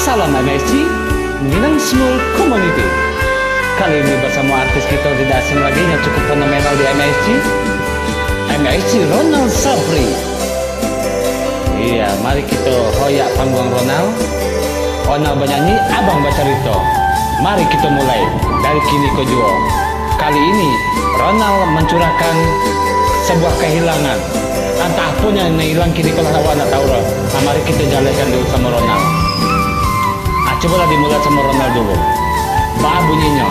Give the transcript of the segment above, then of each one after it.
Salam MSC, Minang Small Community. Kali ini bersama artis kita tidak asing lagi yang cukup fenomenal di MSC Ronald Sapri. Iya, mari kita hoyak panggung Ronald. Ronald bernyanyi, abang bercerita. Mari kita mulai dari kini ke jual. Kali ini Ronald mencurahkan sebuah kehilangan. Entah pun yang hilang kini kalau awak nak tahu lah. Mari kita jalankan dulu sama Ronald. Cobalah dimulai sama Ronald dulu. Bah bunyinya.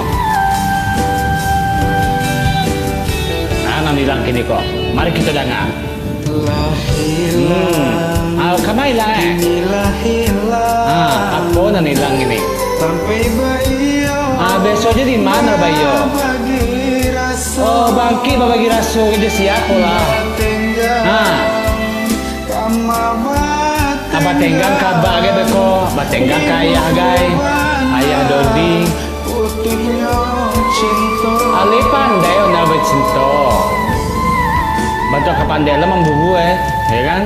Nah, hilang kini kok. Mari kita dengar. Kamu hilang apa nan hilang ini? Besoknya di mana Bayo? Oh, bangki bagi rasu kerja siapa lah. Batenggang kabah ge beko, batenggang ka ayah gai, ayah Dodi. Ali pandai ona bercinta. Bantu kapandai lah membubu ya kan?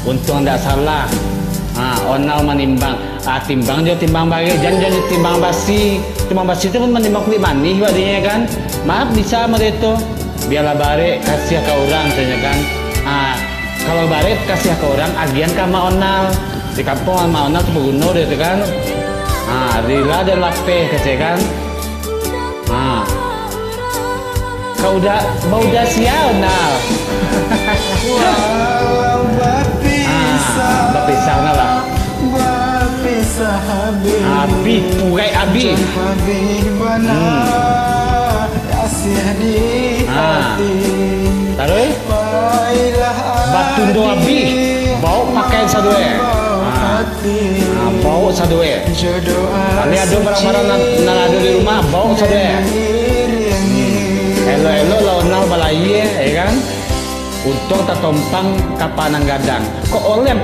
Untung ndak salah. Onal menimbang, timbang jo timbang bagi, jangan timbang basi. Timbang basi itu pun menimbang kulit manis wadinya kan? Maaf bisa mereka. Biarlah bare kasih ke orang tanya kan. Kalau baret kasih ke orang, agian sama Onal di kampung sama Onal tuh gubernur itu kan. Rila dan Lape kece kan. Kau udah mau udah siap Onal. Berpisah lah. Abi, purai Abi. Taruh. Batundo Abi, bau pakaian sadue. Bau sadue. Kali ada barang-barang ada di rumah, bau sadue. Elo launal balai ya kan? Untung tak tompang kapanang gadang. Kok oleh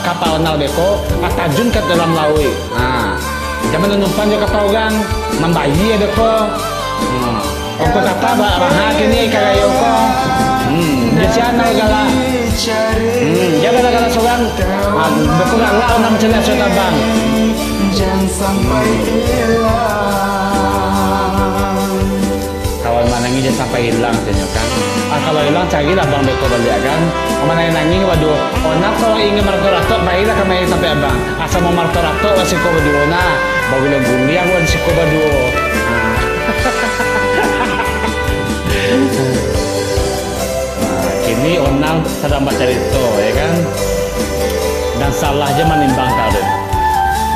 kapal onal beko, atajun ke dalam laut. Zaman numpang juga kapal orang, membayi beko. Ongko kata bahak ini kaya yoko. Jasiana gala. Jaga gala seorang. Berkurang lah orang macam suatu bang. Jangan sampai hilang. Kawan manangi jangan sampai hilang kan. Kalau hilang carilah bang beko balik kan. Mana yang nangis waduh. Onak kalau ingin martorato baiklah kami sampai abang. Asal mau martorato wasiko berdua nah. Bagulah bumi aku wasiko berdua. Kini Onal sedang baca itu ya kan. Dan salah aja menimbang kali.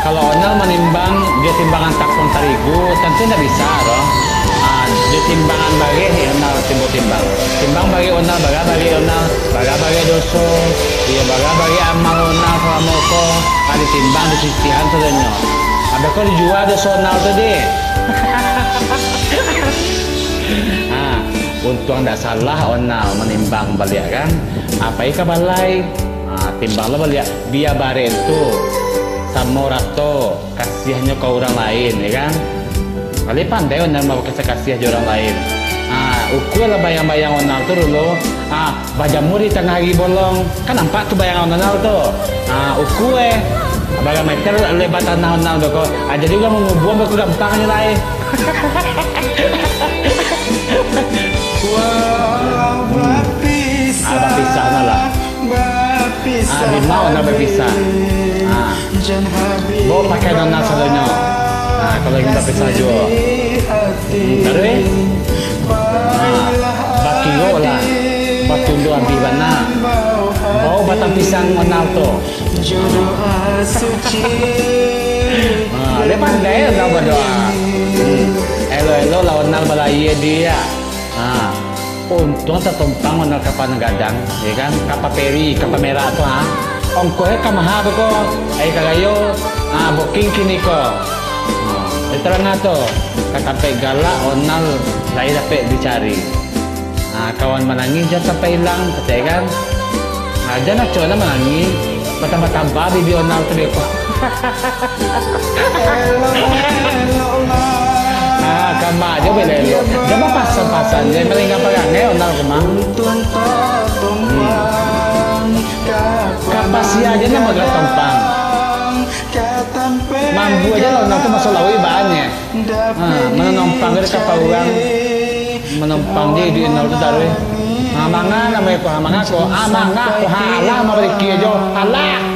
Kalau Onal menimbang dia timbangan takpon tarigu tentu tidak bisa loh. Dia timbangan bagi Onal timbang. Timbang bagi Onal, bagi Onal, bagi doso, dia bagi amal Onal selama ko. Ada timbang di sisihan saudanya. Ada kau dijual doso Onal tadi. Untung tidak salah Onal menimbang balik kan. Apa ika balai? Timbanglah balik. Biar bare itu sama rato kasihnya ke orang lain ya kan. Kali pandai Onal mau kasih orang lain. Ukur lah bayang-bayang Onal tuh dulu. Bajamu di tengah lagi bolong. Kan nampak tuh bayang Onal tuh. Ukur baga meter lebat tanah Onal tuh kok. Jadi juga mau buang beku gampangnya lain. Berpisah lah. Di mau nak berpisah. Bawa pakai nona selalunya. Kalau ingin berpisah juga. Terus, bakio lah. Batundo Abi bana. Bawa batang pisang Onal tu. Dia pandai lah berdoa. Elo lawan Onal balai dia. Untung tertumpang Onal kapal gadang, ya kan? Kapal peri, kapal merah tu ongkohnya kamaha beko. Kagayo, booking kini ko. Terang tu, katape galak Onal lain dapat dicari. Kawan menangis jangan sampai hilang, percaya kan? Jangan coba menangis, tambah-tambah bibi Onal tu beko. Kama aja belelo. Jangan pasang-pasang. Jadi paling gampang Onal kemang. Kapasnya aja nama gak tompang. mampu aja Ronald itu masuk lawi banyak. Menumpang ke kapal orang, menumpang di nol itu tadi. Amangan namanya ko, amangan ko, amangan ko halah mabalik aja, halah.